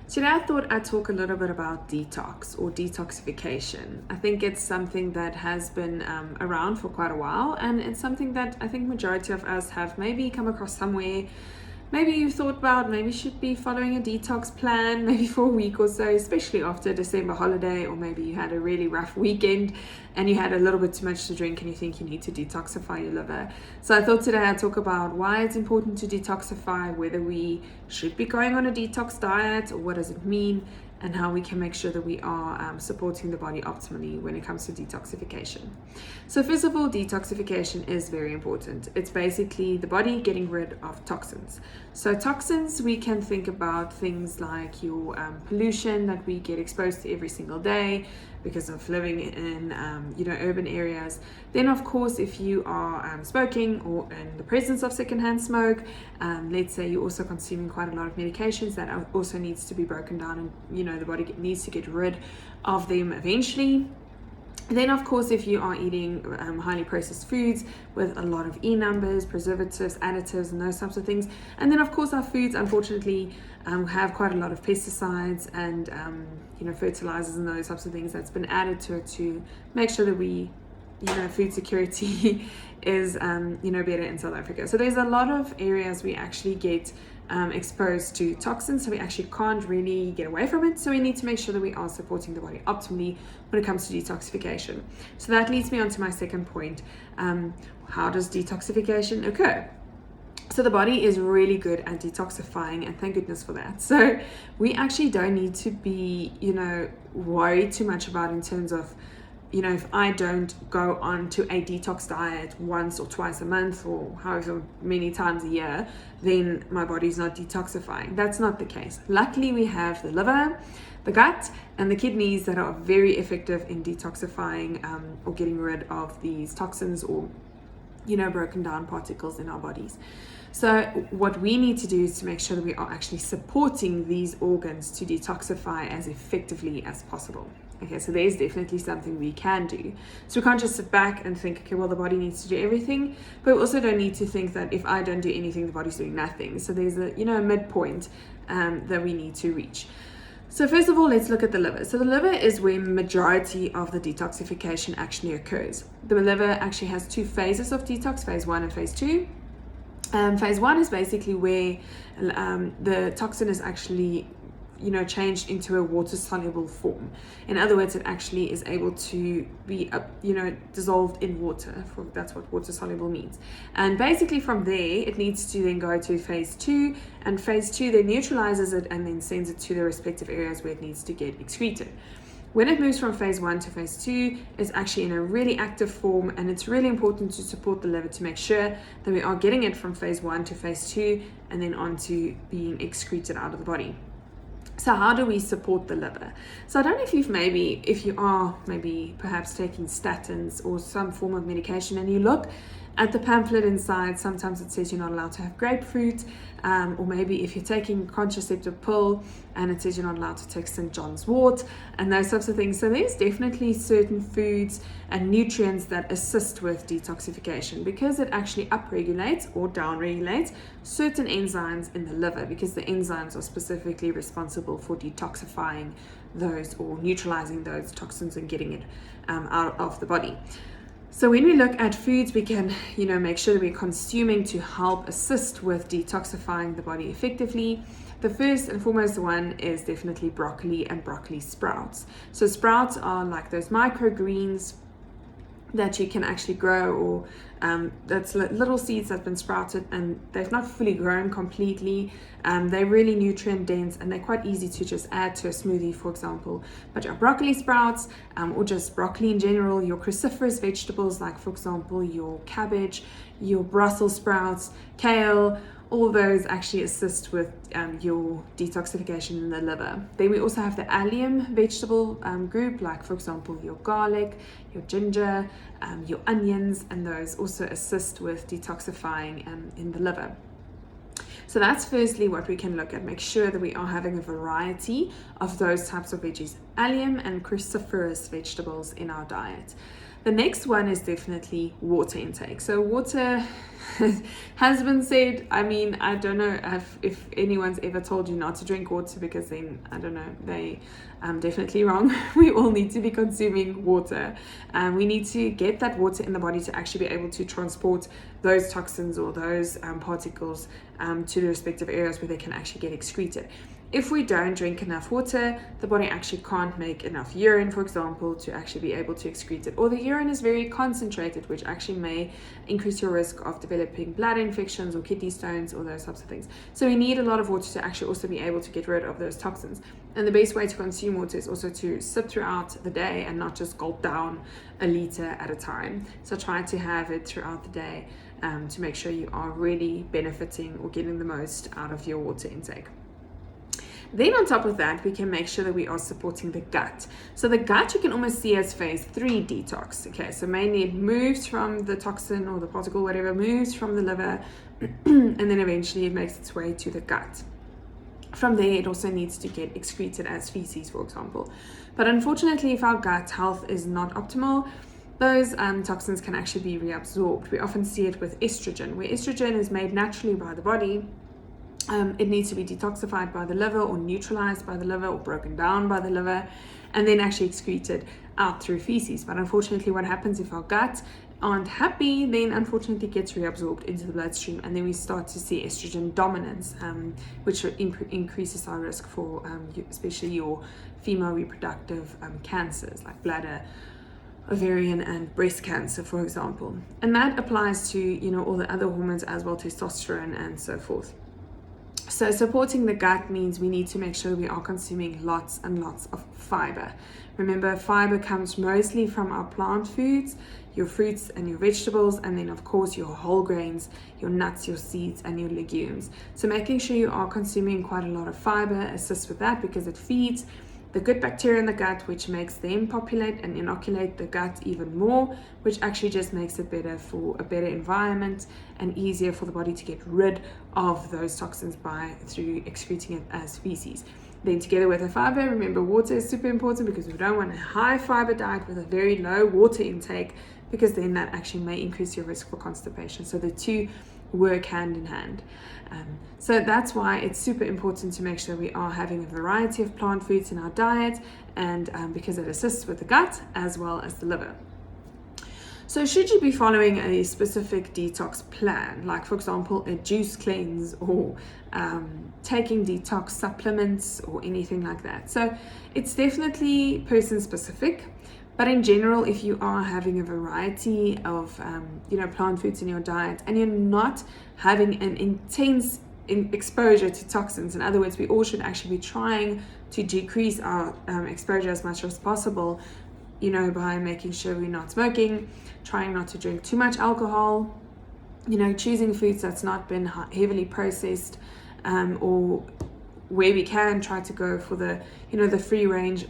Today I thought I'd talk a little bit about detox or detoxification. I think it's something that has been around for quite a while, and it's something that I think majority of us have maybe come across somewhere. Maybe you thought about maybe should be following a detox plan maybe for a week or so, especially after a December holiday, or maybe you had a really rough weekend and you had a little bit too much to drink and you think you need to detoxify your liver. So I thought today I'd talk about why it's important to detoxify, whether we should be going on a detox diet or what does it mean, and how we can make sure that we are supporting the body optimally when it comes to detoxification. So first of all, detoxification is very important. It's basically the body getting rid of toxins. So toxins, we can think about things like your pollution that we get exposed to every single day because of living in urban areas. Then of course, if you are smoking or in the presence of secondhand smoke, let's say you're also consuming quite a lot of medications, that also needs to be broken down, and the body needs to get rid of them eventually. Then of course, if you are eating highly processed foods with a lot of numbers, preservatives, additives, and those types of things. And then of course our foods unfortunately have quite a lot of pesticides and fertilizers and those types of things that's been added to it to make sure that we food security is better in South Africa. So there's a lot of areas we actually get exposed to toxins, so we actually can't really get away from it. So we need to make sure that we are supporting the body optimally when it comes to detoxification. So that leads me on to my second point. How does detoxification occur? So the body is really good at detoxifying, and thank goodness for that. So we actually don't need to be worried too much about in terms of if I don't go on to a detox diet once or twice a month or however many times a year, then my body's not detoxifying. That's not the case. Luckily, we have the liver, the gut, and the kidneys that are very effective in detoxifying or getting rid of these toxins or broken down particles in our bodies. So what we need to do is to make sure that we are actually supporting these organs to detoxify as effectively as possible. Okay, so there's definitely something we can do. So we can't just sit back and think, okay, well, the body needs to do everything, but we also don't need to think that if I don't do anything, the body's doing nothing. So there's a midpoint that we need to reach. So first of all, let's look at the liver. So the liver is where majority of the detoxification actually occurs. The liver actually has two phases of detox, phase 1 and phase 2. Phase 1 is basically where the toxin is actually changed into a water soluble form. In other words, it actually is able to be dissolved in water. That's what water soluble means. And basically from there, it needs to then go to phase 2, and phase 2 then neutralizes it and then sends it to the respective areas where it needs to get excreted. When it moves from phase 1 to phase 2, it's actually in a really active form, and it's really important to support the liver to make sure that we are getting it from phase 1 to phase 2 and then on to being excreted out of the body. So how do we support the liver? So I don't know if you are perhaps taking statins or some form of medication, and you look at the pamphlet inside, sometimes it says you're not allowed to have grapefruit, or maybe if you're taking contraceptive pill and it says you're not allowed to take St. John's wort and those types of things. So there's definitely certain foods and nutrients that assist with detoxification because it actually upregulates or downregulates certain enzymes in the liver, because the enzymes are specifically responsible for detoxifying those or neutralizing those toxins and getting it out of the body. So when we look at foods, we can, make sure that we're consuming to help assist with detoxifying the body effectively. The first and foremost one is definitely broccoli and broccoli sprouts. So sprouts are like those microgreens that you can actually grow, or that's little seeds that have been sprouted and they've not fully grown completely. They're really nutrient dense and they're quite easy to just add to a smoothie, for example. But your broccoli sprouts, or just broccoli in general, your cruciferous vegetables like, for example, your cabbage, your Brussels sprouts, kale, all those actually assist with your detoxification in the liver. Then we also have the allium vegetable group, like for example your garlic, your ginger, your onions, and those also assist with detoxifying in the liver. So that's firstly what we can look at. Make sure that we are having a variety of those types of veggies, allium and cruciferous vegetables in our diet. The next one is definitely water intake. So water has been said, I mean, I don't know if anyone's ever told you not to drink water, because then, I don't know, they definitely wrong. We all need to be consuming water. We need to get that water in the body to actually be able to transport those toxins or those particles to the respective areas where they can actually get excreted. If we don't drink enough water, the body actually can't make enough urine, for example, to actually be able to excrete it. Or the urine is very concentrated, which actually may increase your risk of developing bladder infections or kidney stones or those types of things. So we need a lot of water to actually also be able to get rid of those toxins. And the best way to consume water is also to sip throughout the day and not just gulp down a liter at a time. So try to have it throughout the day to make sure you are really benefiting or getting the most out of your water intake. Then on top of that, we can make sure that we are supporting the gut. So the gut you can almost see as phase 3 detox. Okay, so mainly it moves from the toxin or the particle, whatever, moves from the liver, and then eventually it makes its way to the gut. From there, it also needs to get excreted as feces, for example. But unfortunately, if our gut health is not optimal, those toxins can actually be reabsorbed. We often see it with estrogen, where estrogen is made naturally by the body. It needs to be detoxified by the liver or neutralized by the liver or broken down by the liver and then actually excreted out through feces. But unfortunately, what happens if our gut aren't happy, then unfortunately it gets reabsorbed into the bloodstream, and then we start to see estrogen dominance, which increases our risk for especially your female reproductive cancers like bladder, ovarian and breast cancer, for example. And that applies to, you know, all the other hormones as well, testosterone and so forth. So supporting the gut means we need to make sure we are consuming lots and lots of fiber. Remember, fiber comes mostly from our plant foods, your fruits and your vegetables, and then of course your whole grains, your nuts, your seeds and your legumes. So making sure you are consuming quite a lot of fiber assists with that, because it feeds the good bacteria in the gut, which makes them populate and inoculate the gut even more, which actually just makes it better for a better environment and easier for the body to get rid of those toxins through excreting it as feces. Then together with the fiber, remember water is super important, because we don't want a high fiber diet with a very low water intake, because then that actually may increase your risk for constipation. So the two work hand in hand. So that's why it's super important to make sure we are having a variety of plant foods in our diet, and because it assists with the gut as well as the liver. So should you be following a specific detox plan, like for example a juice cleanse or taking detox supplements or anything like that? So it's definitely person specific. But in general, if you are having a variety of plant foods in your diet, and you're not having an intense exposure to toxins, in other words, we all should actually be trying to decrease our exposure as much as possible, you know, by making sure we're not smoking, trying not to drink too much alcohol, you know, choosing foods that's not been heavily processed, or where we can try to go for the, you know, the free range,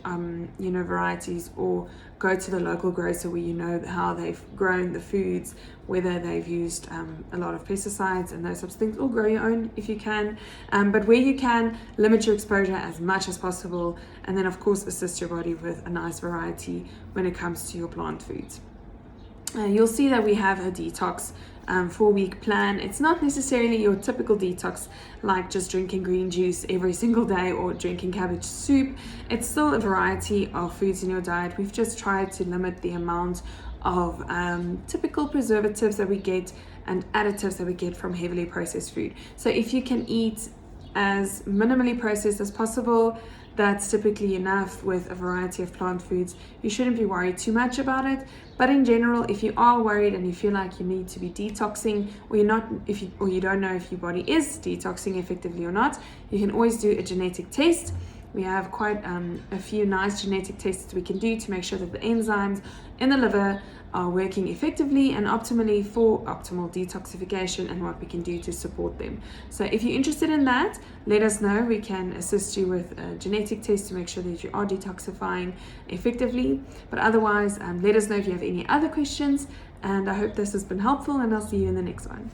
varieties, or go to the local grocer where you know how they've grown the foods, whether they've used a lot of pesticides and those types of things, or grow your own if you can. But where you can, limit your exposure as much as possible, and then of course assist your body with a nice variety when it comes to your plant foods. You'll see that we have a detox 4-week plan. It's not necessarily your typical detox like just drinking green juice every single day or drinking cabbage soup. It's still a variety of foods in your diet. We've just tried to limit the amount of typical preservatives that we get and additives that we get from heavily processed food. So if you can eat as minimally processed as possible, that's typically enough with a variety of plant foods. You shouldn't be worried too much about it. But in general, if you are worried and you feel like you need to be detoxing, or you don't know if your body is detoxing effectively or not, you can always do a genetic test. We have quite a few nice genetic tests we can do to make sure that the enzymes in the liver are working effectively and optimally for optimal detoxification, and what we can do to support them. So if you're interested in that, let us know. We can assist you with a genetic test to make sure that you are detoxifying effectively. But otherwise, let us know if you have any other questions, and I hope this has been helpful, and I'll see you in the next one.